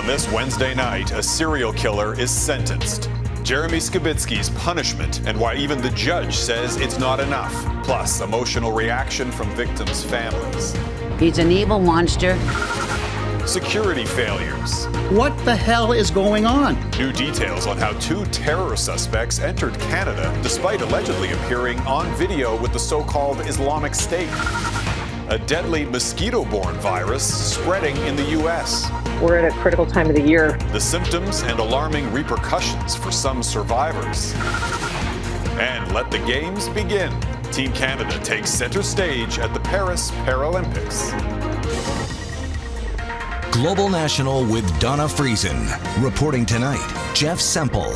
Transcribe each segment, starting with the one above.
On this Wednesday night, a serial killer is sentenced. Jeremy Skibicki's punishment and why even the judge says it's not enough. Plus, emotional reaction from victims' families. He's an evil monster. Security failures. What the hell is going on? New details on how 2 terror suspects entered Canada despite allegedly appearing on video with the so-called Islamic State. A deadly mosquito-borne virus spreading in the U.S. We're at a critical time of the year. The symptoms and alarming repercussions for some survivors. And let the games begin. Team Canada takes center stage at the Paris Paralympics. Global National with Donna Friesen. Reporting tonight, Jeff Semple.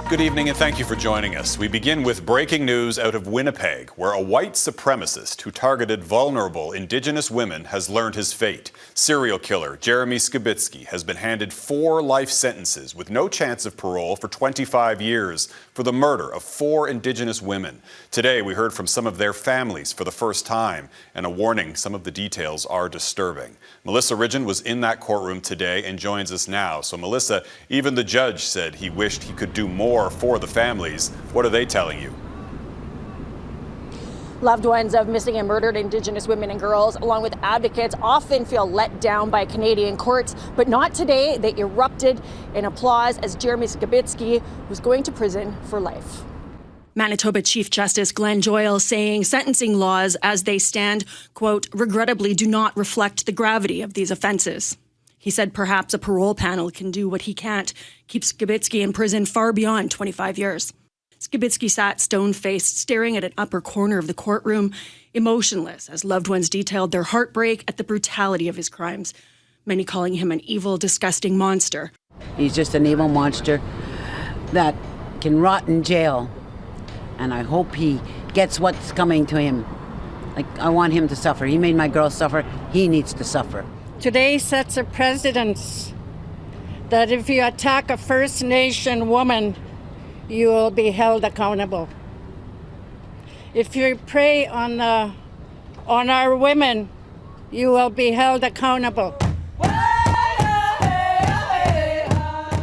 Good evening and thank you for joining us. We begin with breaking news out of Winnipeg, where a white supremacist who targeted vulnerable Indigenous women has learned his fate. Serial killer Jeremy Skibicki has been handed 4 life sentences with no chance of parole for 25 years for the murder of 4 Indigenous women. Today we heard from some of their families for the first time, and a warning, some of the details are disturbing. Melissa Ridgen was in that courtroom today and joins us now. So Melissa, even the judge said he wished he could do more for the families. What are they telling you? Loved ones of missing and murdered Indigenous women and girls, along with advocates, often feel let down by Canadian courts, but not today. They erupted in applause as Jeremy Skibicki was going to prison for life. Manitoba Chief Justice Glenn Joyal saying sentencing laws as they stand, quote, regrettably do not reflect the gravity of these offences. He said perhaps a parole panel can do what he can't, keep Skibicki in prison far beyond 25 years. Skibicki sat stone-faced, staring at an upper corner of the courtroom, emotionless as loved ones detailed their heartbreak at the brutality of his crimes, many calling him an evil, disgusting monster. He's just an evil monster that can rot in jail. And I hope he gets what's coming to him. Like, I want him to suffer. He made my girl suffer. He needs to suffer. Today sets a precedent that if you attack a First Nation woman, you will be held accountable. If you prey on our women, you will be held accountable.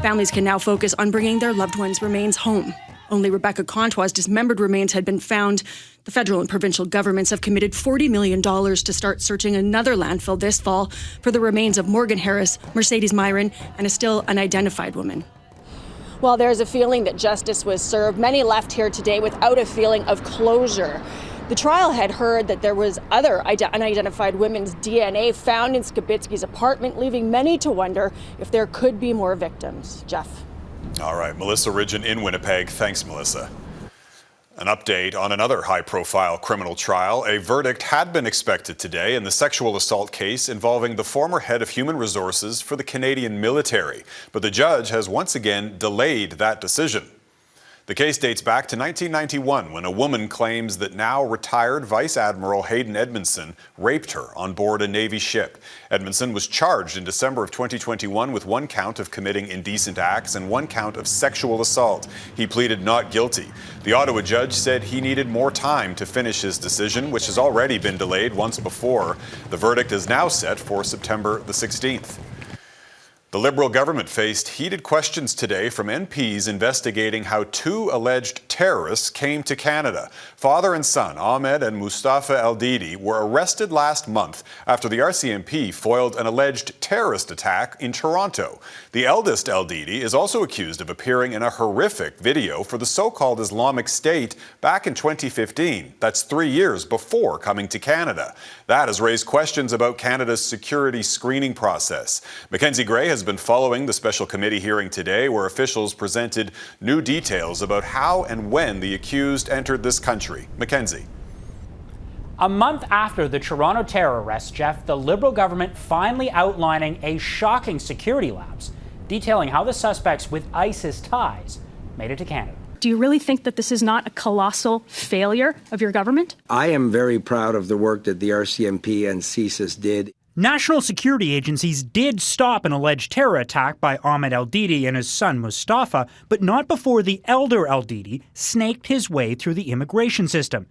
Families can now focus on bringing their loved ones' remains home. Only Rebecca Contois' dismembered remains had been found. The federal and provincial governments have committed $40 million to start searching another landfill this fall for the remains of Morgan Harris, Marcedes Myran, and a still unidentified woman. While there's a feeling that justice was served, many left here today without a feeling of closure. The trial had heard that there was other unidentified women's DNA found in Skibicki's apartment, leaving many to wonder if there could be more victims. Jeff. All right, Melissa Ridgen in Winnipeg. Thanks, Melissa. An update on another high-profile criminal trial. A verdict had been expected today in the sexual assault case involving the former head of human resources for the Canadian military. But the judge has once again delayed that decision. The case dates back to 1991 when a woman claims that now retired Vice Admiral Hayden Edmondson raped her on board a Navy ship. Edmondson was charged in December of 2021 with 1 count of committing indecent acts and 1 count of sexual assault. He pleaded not guilty. The Ottawa judge said he needed more time to finish his decision, which has already been delayed once before. The verdict is now set for September the 16th. The Liberal government faced heated questions today from MPs investigating how 2 alleged terrorists came to Canada. Father and son, Ahmed and Mostafa Eldidi, were arrested last month after the RCMP foiled an alleged terrorist attack in Toronto. The eldest, Eldidi, is also accused of appearing in a horrific video for the so-called Islamic State back in 2015. That's 3 years before coming to Canada. That has raised questions about Canada's security screening process. Mackenzie Gray has been following the special committee hearing today, where officials presented new details about how and when the accused entered this country. Mackenzie. A month after the Toronto terror arrest, Jeff, the Liberal government finally outlining a shocking security lapse, detailing how the suspects with ISIS ties made it to Canada. Do you really think that this is not a colossal failure of your government? I am very proud of the work that the RCMP and CSIS did. National security agencies did stop an alleged terror attack by Ahmed Eldidi and his son Mostafa, but not before the elder Eldidi snaked his way through the immigration system.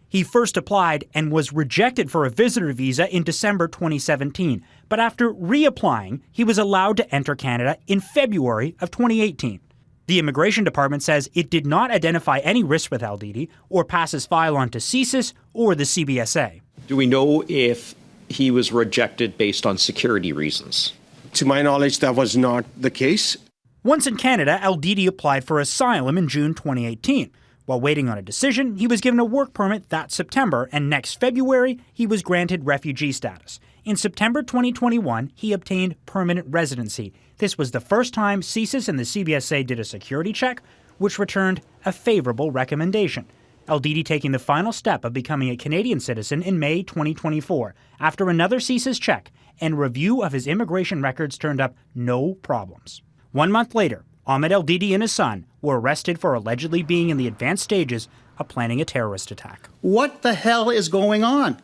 He first applied and was rejected for a visitor visa in December 2017. But after reapplying, he was allowed to enter Canada in February of 2018. The Immigration Department says it did not identify any risk with Eldidi or pass his file on to CSIS or the CBSA. Do we know if he was rejected based on security reasons? To my knowledge, that was not the case. Once in Canada, Eldidi applied for asylum in June 2018. While waiting on a decision, he was given a work permit that September, and next February, he was granted refugee status. In September 2021, he obtained permanent residency. This was the first time CSIS and the CBSA did a security check, which returned a favorable recommendation. Eldidi taking the final step of becoming a Canadian citizen in May 2024, after another CSIS check and review of his immigration records turned up no problems. 1 month later, Ahmed Eldidi and his son were arrested for allegedly being in the advanced stages of planning a terrorist attack. What the hell is going on?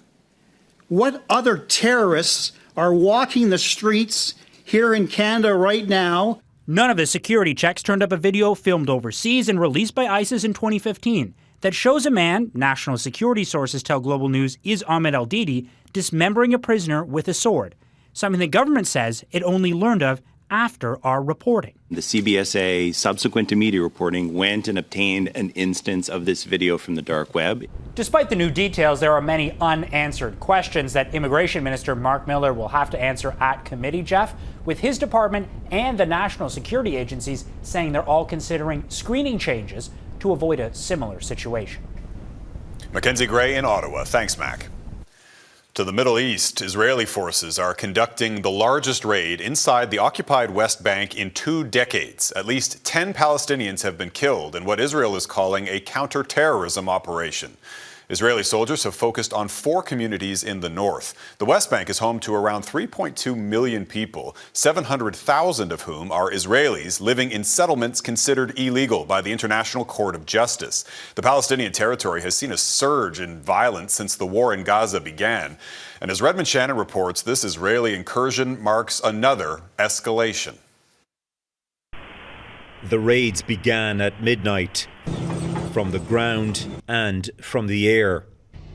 What other terrorists are walking the streets here in Canada right now? None of the security checks turned up a video filmed overseas and released by ISIS in 2015 that shows a man, national security sources tell Global News is Ahmed Eldidi, dismembering a prisoner with a sword, something the government says it only learned of after our reporting. The CBSA, subsequent to media reporting, went and obtained an instance of this video from the dark web. Despite the new details, there are many unanswered questions that Immigration Minister Mark Miller will have to answer at committee, Jeff, with his department and the national security agencies saying they're all considering screening changes to avoid a similar situation. Mackenzie Gray in Ottawa. Thanks, Mac. To the Middle East, Israeli forces are conducting the largest raid inside the occupied West Bank in 2 decades. At least 10 Palestinians have been killed in what Israel is calling a counter-terrorism operation. Israeli soldiers have focused on 4 communities in the north. The West Bank is home to around 3.2 million people, 700,000 of whom are Israelis living in settlements considered illegal by the International Court of Justice. The Palestinian territory has seen a surge in violence since the war in Gaza began. And as Redmond Shannon reports, this Israeli incursion marks another escalation. The raids began at midnight. From the ground and from the air.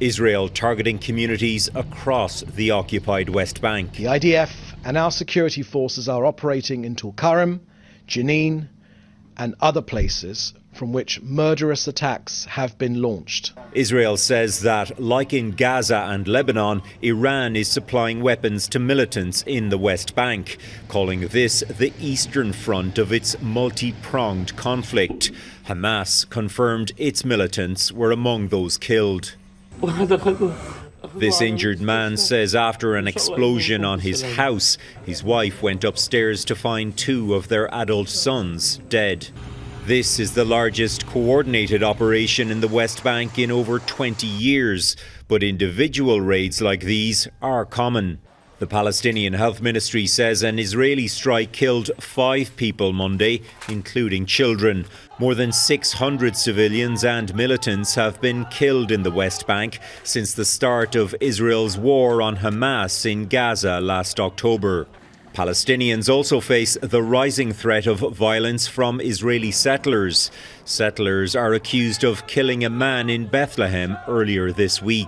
Israel targeting communities across the occupied West Bank. The IDF and our security forces are operating in Tulkarem, Jenin and other places from which murderous attacks have been launched. Israel says that, like in Gaza and Lebanon, Iran is supplying weapons to militants in the West Bank, calling this the eastern front of its multi-pronged conflict. Hamas confirmed its militants were among those killed. This injured man says after an explosion on his house, his wife went upstairs to find 2 of their adult sons dead. This is the largest coordinated operation in the West Bank in over 20 years, but individual raids like these are common. The Palestinian Health Ministry says an Israeli strike killed 5 people Monday, including children. More than 600 civilians and militants have been killed in the West Bank since the start of Israel's war on Hamas in Gaza last October. Palestinians also face the rising threat of violence from Israeli settlers. Settlers are accused of killing a man in Bethlehem earlier this week.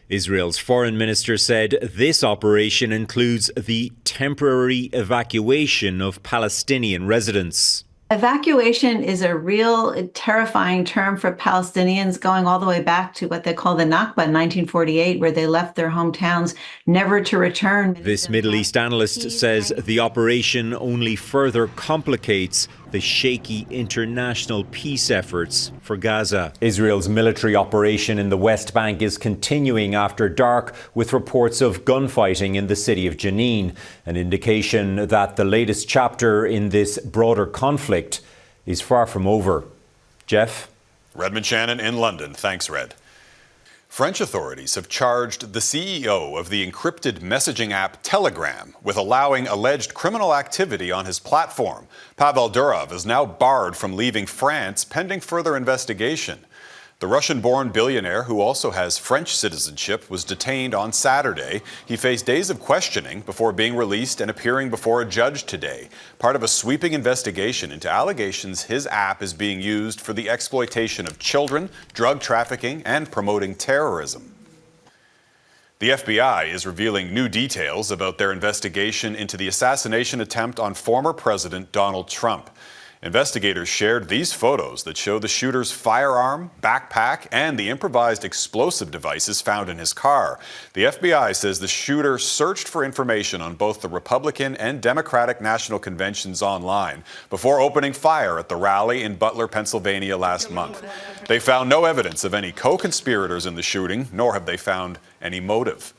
Israel's foreign minister said this operation includes the temporary evacuation of Palestinian residents. Evacuation is a real terrifying term for Palestinians, going all the way back to what they call the Nakba in 1948, where they left their hometowns never to return. This Middle East analyst says the operation only further complicates the shaky international peace efforts for Gaza. Israel's military operation in the West Bank is continuing after dark, with reports of gunfighting in the city of Jenin, an indication that the latest chapter in this broader conflict is far from over. Jeff? Redmond Shannon in London. Thanks, Red. French authorities have charged the CEO of the encrypted messaging app Telegram with allowing alleged criminal activity on his platform. Pavel Durov is now barred from leaving France pending further investigation. The Russian-born billionaire, who also has French citizenship, was detained on Saturday. He faced days of questioning before being released and appearing before a judge today, part of a sweeping investigation into allegations his app is being used for the exploitation of children, drug trafficking, and promoting terrorism. The FBI is revealing new details about their investigation into the assassination attempt on former President Donald Trump. Investigators shared these photos that show the shooter's firearm, backpack, and the improvised explosive devices found in his car. The FBI says the shooter searched for information on both the Republican and Democratic national conventions online before opening fire at the rally in Butler, Pennsylvania last month. They found no evidence of any co-conspirators in the shooting, nor have they found any motive.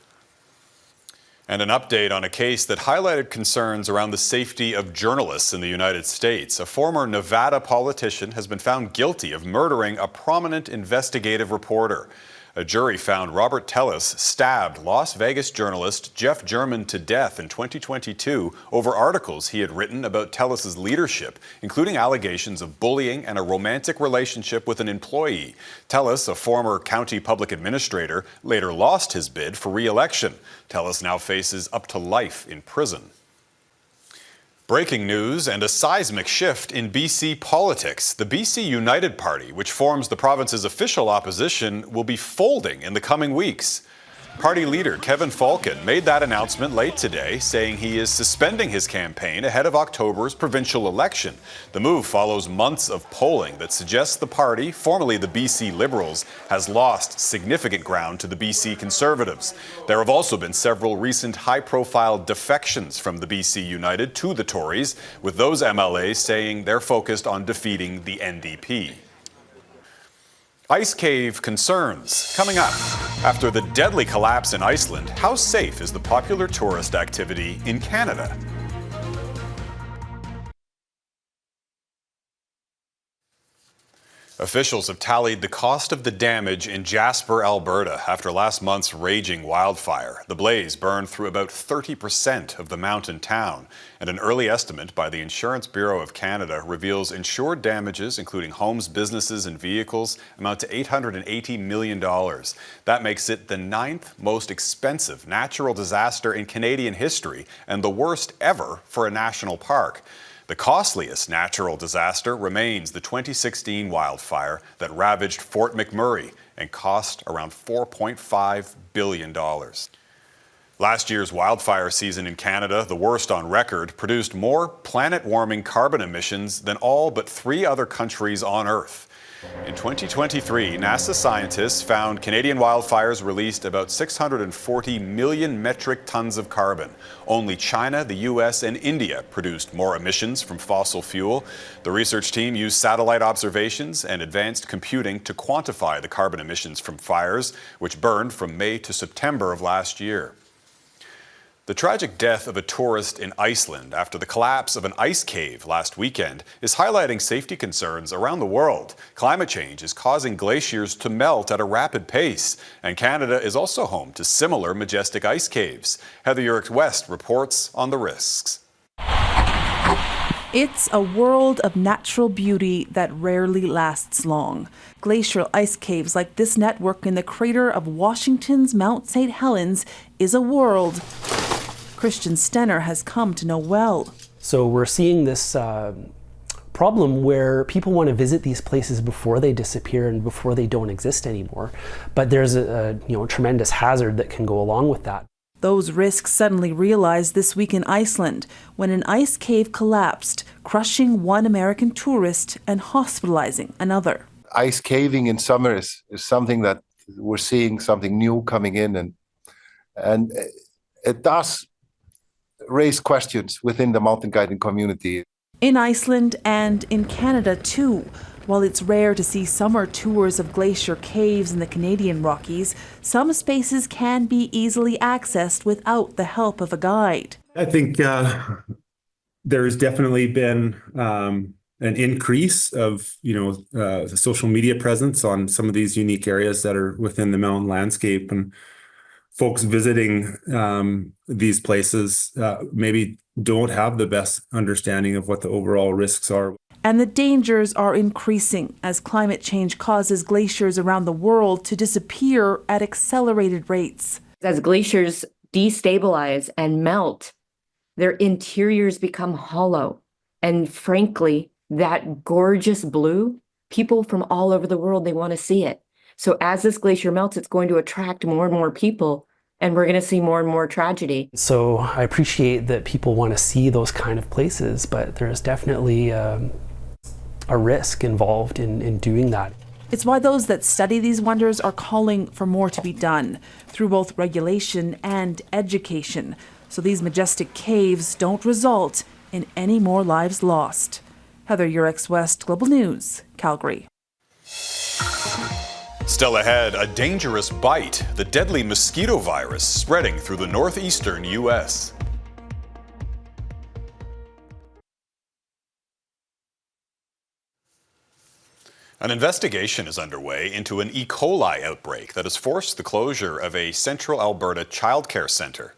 And an update on a case that highlighted concerns around the safety of journalists in the United States. A former Nevada politician has been found guilty of murdering a prominent investigative reporter. A jury found Robert Tellis stabbed Las Vegas journalist Jeff German to death in 2022 over articles he had written about Tellis's leadership, including allegations of bullying and a romantic relationship with an employee. Tellis, a former county public administrator, later lost his bid for re-election. Tellis now faces up to life in prison. Breaking news and a seismic shift in BC politics. The BC United Party, which forms the province's official opposition, will be folding in the coming weeks. Party leader Kevin Falcon made that announcement late today, saying he is suspending his campaign ahead of October's provincial election. The move follows months of polling that suggests the party, formerly the BC Liberals, has lost significant ground to the BC Conservatives. There have also been several recent high-profile defections from the BC United to the Tories, with those MLAs saying they're focused on defeating the NDP. Ice cave concerns coming up. After the deadly collapse in Iceland, how safe is the popular tourist activity in Canada? Officials have tallied the cost of the damage in Jasper, Alberta, after last month's raging wildfire. The blaze burned through about 30% of the mountain town, and an early estimate by the Insurance Bureau of Canada reveals insured damages, including homes, businesses, and vehicles, amount to $880 million. That makes it the 9th most expensive natural disaster in Canadian history and the worst ever for a national park. The costliest natural disaster remains the 2016 wildfire that ravaged Fort McMurray and cost around $4.5 billion. Last year's wildfire season in Canada, the worst on record, produced more planet-warming carbon emissions than all but 3 other countries on Earth. In 2023, NASA scientists found Canadian wildfires released about 640 million metric tons of carbon. Only China, the US, and India produced more emissions from fossil fuel. The research team used satellite observations and advanced computing to quantify the carbon emissions from fires, which burned from May to September of last year. The tragic death of a tourist in Iceland after the collapse of an ice cave last weekend is highlighting safety concerns around the world. Climate change is causing glaciers to melt at a rapid pace, and Canada is also home to similar majestic ice caves. Heather Urick-West reports on the risks. It's a world of natural beauty that rarely lasts long. Glacial ice caves like this network in the crater of Washington's Mount St. Helens is a world Christian Stenner has come to know well. So we're seeing this problem where people want to visit these places before they disappear and before they don't exist anymore. But there's a tremendous hazard that can go along with that. Those risks suddenly realized this week in Iceland when an ice cave collapsed, crushing one American tourist and hospitalizing another. Ice caving in summer is something that we're seeing something new coming in, and it does raise questions within the mountain guiding community. In Iceland and in Canada too. While it's rare to see summer tours of glacier caves in the Canadian Rockies, some spaces can be easily accessed without the help of a guide. I think there's definitely been an increase of social media presence on some of these unique areas that are within the mountain landscape, and folks visiting these places maybe don't have the best understanding of what the overall risks are. And the dangers are increasing as climate change causes glaciers around the world to disappear at accelerated rates. As glaciers destabilize and melt, their interiors become hollow. And frankly, that gorgeous blue, people from all over the world, they want to see it. So as this glacier melts, it's going to attract more and more people, and we're going to see more and more tragedy. So I appreciate that people want to see those kind of places, but there's definitely a risk involved in doing that. It's why those that study these wonders are calling for more to be done through both regulation and education, so these majestic caves don't result in any more lives lost. Heather Yurex, West Global News, Calgary. Still ahead, a dangerous bite, the deadly mosquito virus spreading through the northeastern U.S. An investigation is underway into an E. coli outbreak that has forced the closure of a central Alberta childcare centre.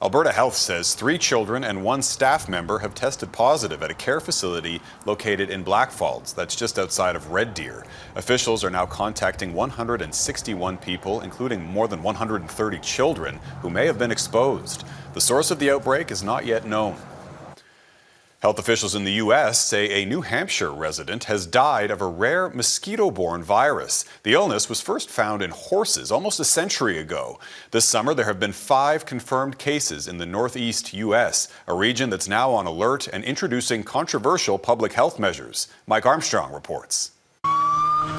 Alberta Health says 3 children and 1 staff member have tested positive at a care facility located in Blackfalds, that's just outside of Red Deer. Officials are now contacting 161 people, including more than 130 children, who may have been exposed. The source of the outbreak is not yet known. Health officials in the U.S. say a New Hampshire resident has died of a rare mosquito-borne virus. The illness was first found in horses almost a century ago. This summer, there have been 5 confirmed cases in the northeast U.S., a region that's now on alert and introducing controversial public health measures. Mike Armstrong reports.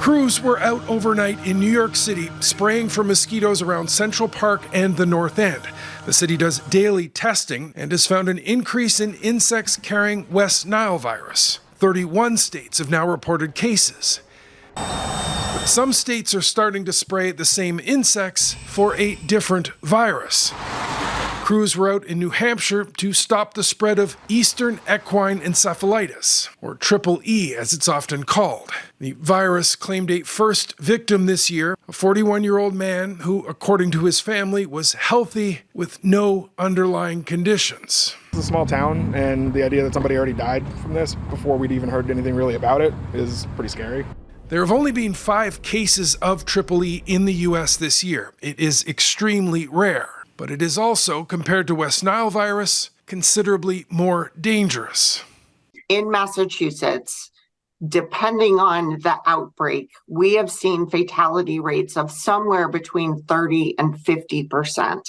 Crews were out overnight in New York City spraying for mosquitoes around Central Park and the North End. The city does daily testing and has found an increase in insects carrying West Nile virus. 31 states have now reported cases. But some states are starting to spray the same insects for a different virus. Crews were out in New Hampshire to stop the spread of Eastern equine encephalitis, or Triple E as it's often called. The virus claimed a first victim this year, a 41-year-old man who, according to his family, was healthy with no underlying conditions. It's a small town, and the idea that somebody already died from this before we'd even heard anything really about it is pretty scary. There have only been 5 cases of Triple E in the U.S. this year. It is extremely rare. But it is also, compared to West Nile virus, considerably more dangerous. In Massachusetts, depending on the outbreak, we have seen fatality rates of somewhere between 30 and 50%.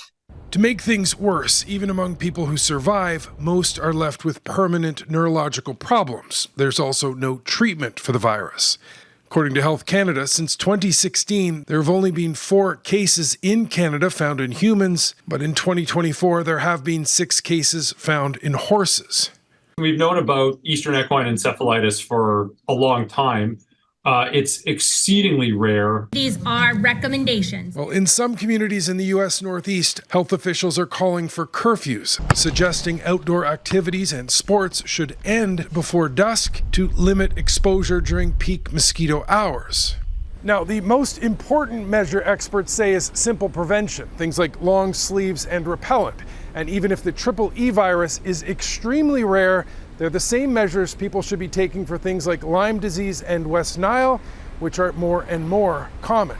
To make things worse, even among people who survive, most are left with permanent neurological problems. There's also no treatment for the virus. According to Health Canada, since 2016, there have only been 4 cases in Canada found in humans, but in 2024, there have been 6 cases found in horses. We've known about Eastern equine encephalitis for a long time. It's exceedingly rare. These are recommendations. Well, in some communities in the U.S. Northeast, health officials are calling for curfews, suggesting outdoor activities and sports should end before dusk to limit exposure during peak mosquito hours. Now, the most important measure experts say is simple prevention, things like long sleeves and repellent. And even if the Triple E virus is extremely rare, they're the same measures people should be taking for things like Lyme disease and West Nile, which are more and more common.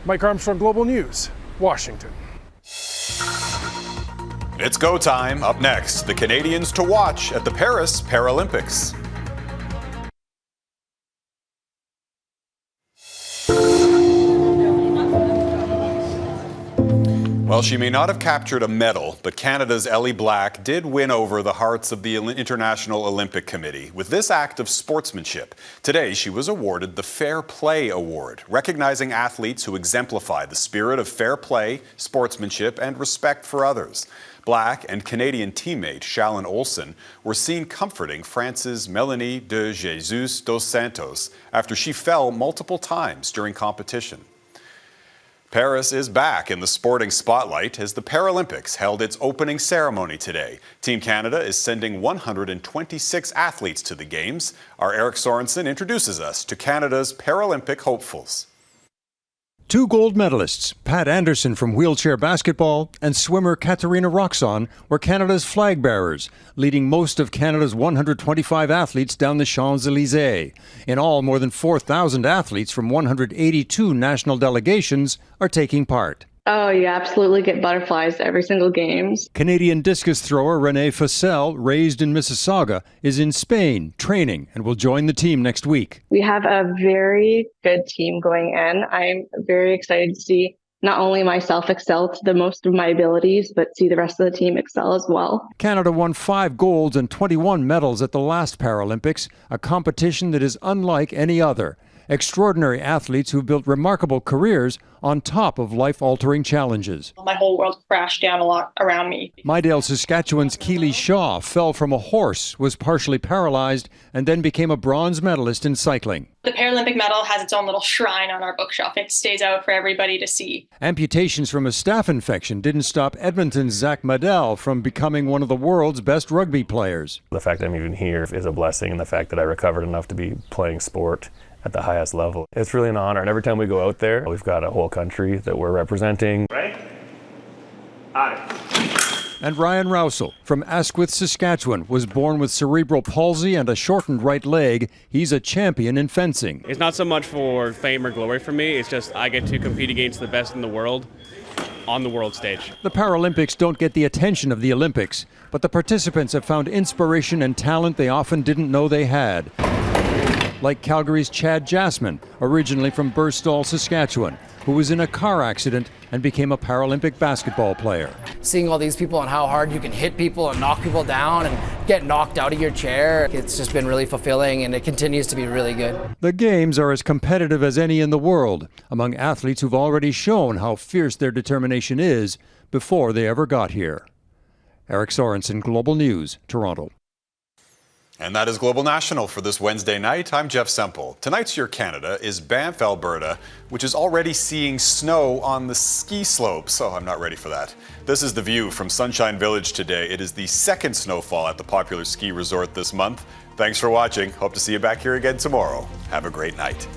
Mike Armstrong, Global News, Washington. It's go time. Up next, the Canadians to watch at the Paris Paralympics. Well, she may not have captured a medal, but Canada's Ellie Black did win over the hearts of the International Olympic Committee with this act of sportsmanship. Today, she was awarded the Fair Play Award, recognizing athletes who exemplify the spirit of fair play, sportsmanship, and respect for others. Black and Canadian teammate Shalyn Olsen were seen comforting France's Melanie de Jesus dos Santos after she fell multiple times during competition. Paris is back in the sporting spotlight as the Paralympics held its opening ceremony today. Team Canada is sending 126 athletes to the Games. Our Eric Sorensen introduces us to Canada's Paralympic hopefuls. Two gold medalists, Pat Anderson from wheelchair basketball and swimmer Katarina Roxon, were Canada's flag bearers, leading most of Canada's 125 athletes down the Champs-Élysées. In all, more than 4,000 athletes from 182 national delegations are taking part. Oh, you absolutely get butterflies every single games. Canadian discus thrower Renee Fossell, raised in Mississauga, is in Spain training and will join the team next week. We have a very good team going in. I'm very excited to see not only myself excel to the most of my abilities, but see the rest of the team excel as well. Canada won 5 golds and 21 medals at the last Paralympics, a competition that is unlike any other. Extraordinary athletes who built remarkable careers on top of life-altering challenges. My whole world crashed down a lot around me. Mydale, Saskatchewan's Keely Shaw fell from a horse, was partially paralyzed, and then became a bronze medalist in cycling. The Paralympic medal has its own little shrine on our bookshelf. It stays out for everybody to see. Amputations from a staph infection didn't stop Edmonton's Zach Madel from becoming one of the world's best rugby players. The fact that I'm even here is a blessing, and the fact that I recovered enough to be playing sport at the highest level. It's really an honor, and every time we go out there, we've got a whole country that we're representing. Right? And Ryan Rousel from Asquith, Saskatchewan, was born with cerebral palsy and a shortened right leg. He's a champion in fencing. It's not so much for fame or glory for me, it's just I get to compete against the best in the world on the world stage. The Paralympics don't get the attention of the Olympics, but the participants have found inspiration and talent they often didn't know they had. Like Calgary's Chad Jasmine, originally from Burstall, Saskatchewan, who was in a car accident and became a Paralympic basketball player. Seeing all these people and how hard you can hit people and knock people down and get knocked out of your chair, it's just been really fulfilling, and it continues to be really good. The games are as competitive as any in the world, among athletes who've already shown how fierce their determination is before they ever got here. Eric Sorensen, Global News, Toronto. And that is Global National for this Wednesday night. I'm Jeff Semple. Tonight's Your Canada is Banff, Alberta, which is already seeing snow on the ski slopes. So I'm not ready for that. This is the view from Sunshine Village today. It is the second snowfall at the popular ski resort this month. Thanks for watching. Hope to see you back here again tomorrow. Have a great night.